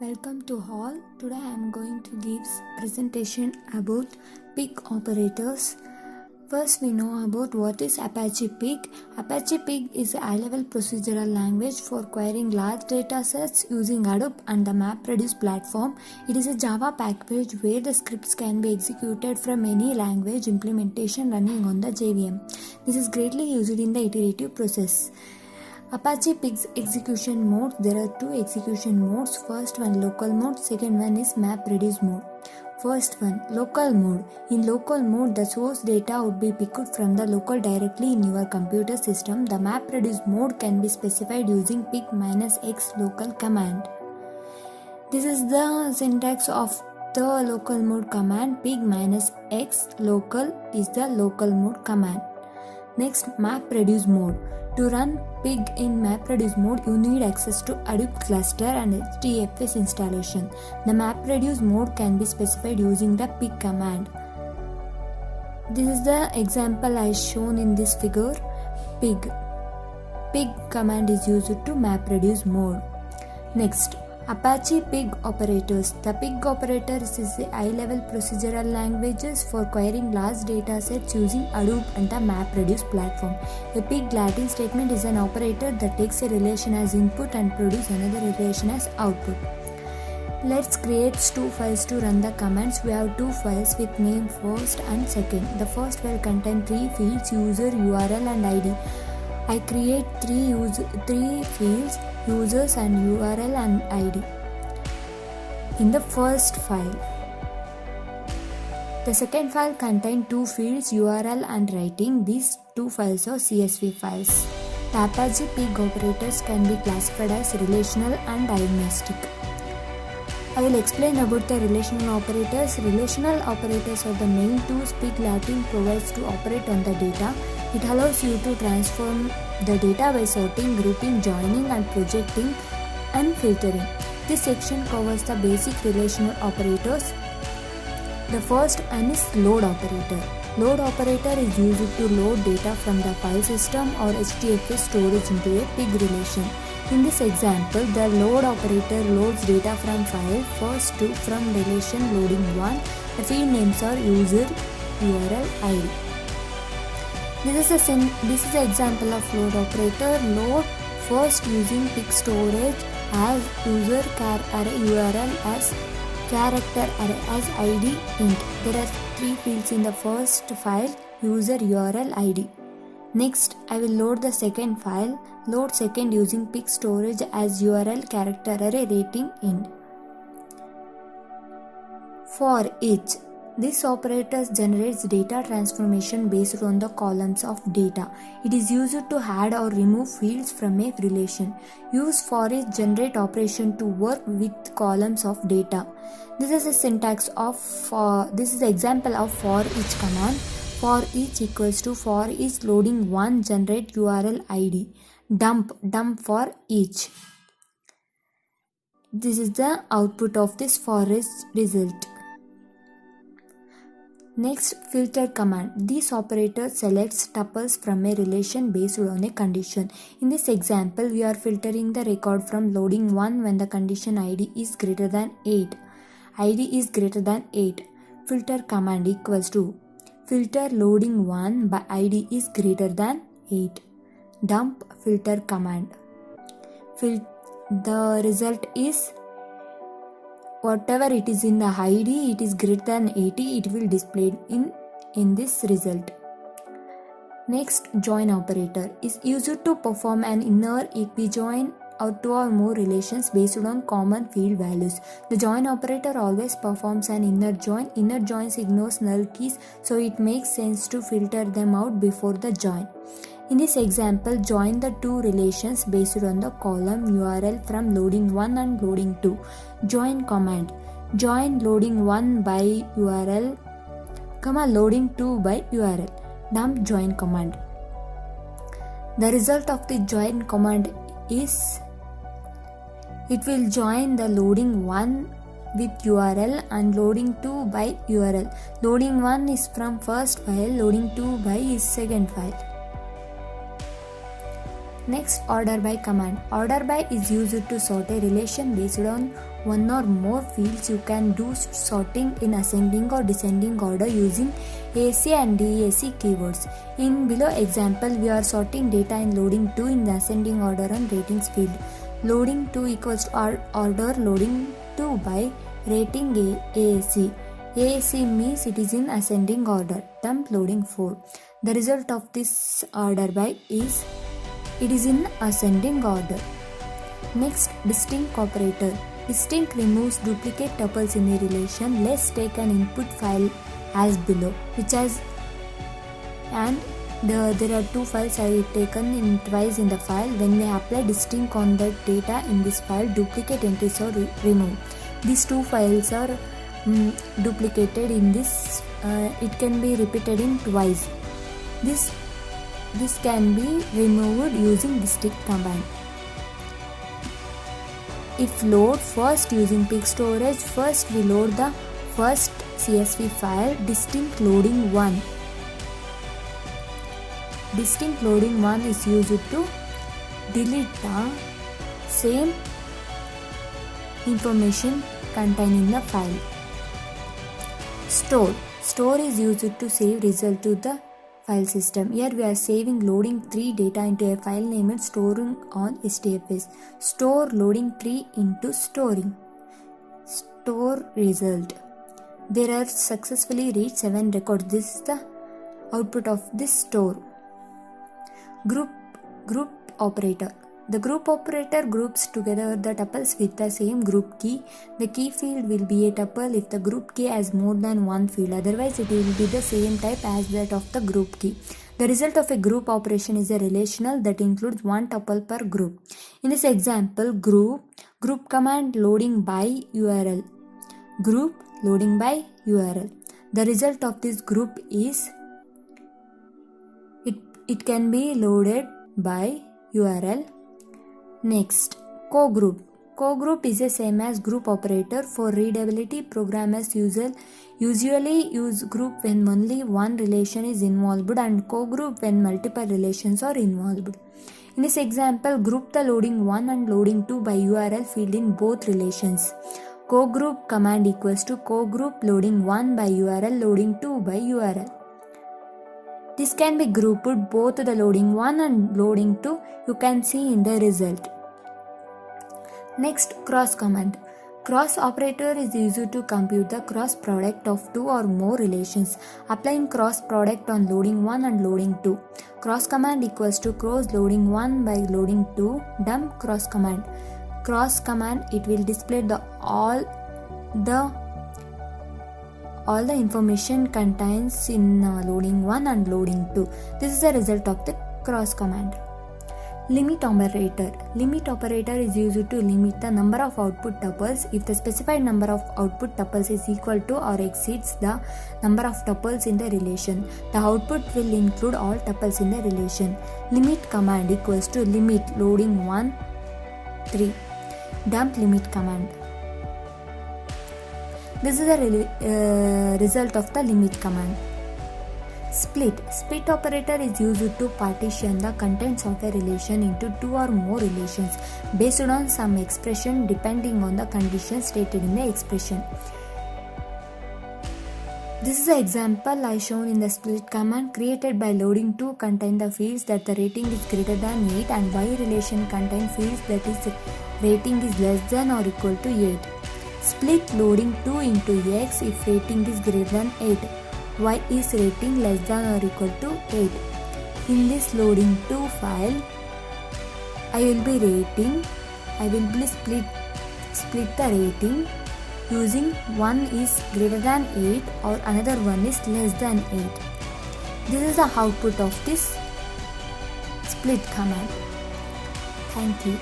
Welcome to all. Today I am going to give presentation about pig operators. First we know about what is Apache Pig. Apache Pig is a high-level procedural language for querying large data sets using Hadoop and the MapReduce platform. It is a Java package where the scripts can be executed from any language implementation running on the JVM. This is greatly used in the iterative process. Apache Pig's execution mode. There are two execution modes. First one local mode, second one is MapReduce mode. First one local mode. In local mode, the source data would be picked from the local directly in your computer system. The MapReduce mode can be specified using pig-x local command. This is the syntax of the local mode command. Pig-x local is the local mode command. Next, MapReduce mode. To run Pig in MapReduce mode, you need access to Hadoop cluster and HDFS installation. The MapReduce mode can be specified using the pig command. This is the example I shown in this figure. Pig. Pig command is used to MapReduce mode. Next, Apache Pig operators. The pig operators is a high-level procedural languages for querying large data sets using Hadoop and the MapReduce platform. A pig Latin statement is an operator that takes a relation as input and produces another relation as output. Let's create two files to run the commands. We have two files with name first and second. The first file contains three fields: user, URL and ID. I create three fields, users and URL and ID in the first file. The second file contains two fields, URL and writing. These two files are CSV files. The Apache Pig operators can be classified as relational and diagnostic. I will explain about the relational operators. Relational operators are the main tools Pig Latin provides to operate on the data. It allows you to transform the data by sorting, grouping, joining and projecting and filtering. This section covers the basic relational operators. The first one is load operator. Load operator is used to load data from the file system or HDFS storage into a pig relation. In this example, the load operator loads data from file first to from relation loading 1. The field names are user, URL, ID. This is an example of load operator. Load first using pig storage as user char array, URL as character array as ID int. There are three fields in the first file: user, URL, ID. Next, I will load the second file. Load second using pig storage as URL, character array, rating int. For each, this operator generates data transformation based on the columns of data. It is used to add or remove fields from a relation. Use for each generate operation to work with columns of data. This is a syntax of this is the example of for each command. For each equals to for each loading 1 generate URL ID. Dump for each. This is the output of this for each result. Next, filter command. This operator selects tuples from a relation based on a condition. In this example, we are filtering the record from loading 1 when the condition ID is greater than 8. ID is greater than 8. Filter command equals to filter loading 1 by ID is greater than 8. Dump filter command. The result is whatever it is in the ID, it is greater than 80, it will display in this result. Next, join operator is used to perform an inner equijoin or two or more relations based on common field values. The join operator always performs an inner join. Inner joins ignores null keys, so it makes sense to filter them out before the join. In this example, join the two relations based on the column URL from loading 1 and loading 2. Join command. Join loading 1 by URL, loading 2 by URL. Dump join command. The result of the join command is it will join the loading 1 with URL and loading 2 by URL. Loading 1 is from first file, loading 2 by is second file. Next, order by command. Order by is used to sort a relation based on one or more fields. You can do sorting in ascending or descending order using ASC and DESC keywords. In below example, we are sorting data in loading 2 in the ascending order on ratings field. Loading 2 equals to order loading 2 by rating ASC. ASC means it is in ascending order. Dump loading 4. The result of this order by is it is in ascending order. Next, distinct operator. Distinct removes duplicate tuples in a relation. Let's take an input file as below, which has there are two files I taken in twice in the file. When we apply distinct on the data in this file, duplicate entries are removed. These two files are duplicated in this. It can be repeated in twice. This can be removed using distinct command. If load first using pig storage, first we load the first CSV file distinct loading 1. Distinct loading 1 is used to delete the same information contained in the file. Store is used to save result to the file system. Here we are saving loading 3 data into a file named storing on HDFS. Store loading 3 into storing. Store result. There are successfully reached 7 records. This is the output of this store. Group operator. The group operator groups together the tuples with the same group key. The key field will be a tuple if the group key has more than one field. Otherwise, it will be the same type as that of the group key. The result of a group operation is a relational that includes one tuple per group. In this example, group command loading by URL. Group loading by URL. The result of this group is it can be loaded by URL. Next, cogroup. Cogroup is the same as group operator. For readability, programmers usually use group when only one relation is involved and cogroup when multiple relations are involved. In this example, group the loading 1 and loading 2 by URL field in both relations. Cogroup command equals to cogroup loading 1 by URL loading 2 by URL. This can be grouped both the loading 1 and loading 2. You can see in the result. Next, cross command. Cross operator is used to compute the cross product of two or more relations. Applying cross product on loading 1 and loading 2. Cross command equals to cross loading 1 by loading 2. Dump cross command. Cross command, it will display all the information contains in loading 1 and loading 2. This is the result of the cross command. Limit operator. Limit operator is used to limit the number of output tuples if the specified number of output tuples is equal to or exceeds the number of tuples in the relation. The output will include all tuples in the relation. Limit command equals to limit loading 1 3. Dump limit command. This is the result of the limit command. Split. Split operator is used to partition the contents of a relation into two or more relations based on some expression depending on the conditions stated in the expression. This is the example I shown in the split command. Created by loading 2 contain the fields that the rating is greater than 8 and y relation contain fields that is rating is less than or equal to 8. Split loading 2 into x if rating is greater than 8. Y is rating less than or equal to 8. In this loading 2 file, I will be split the rating using one is greater than 8 or another one is less than 8. This is the output of this split command. Thank you.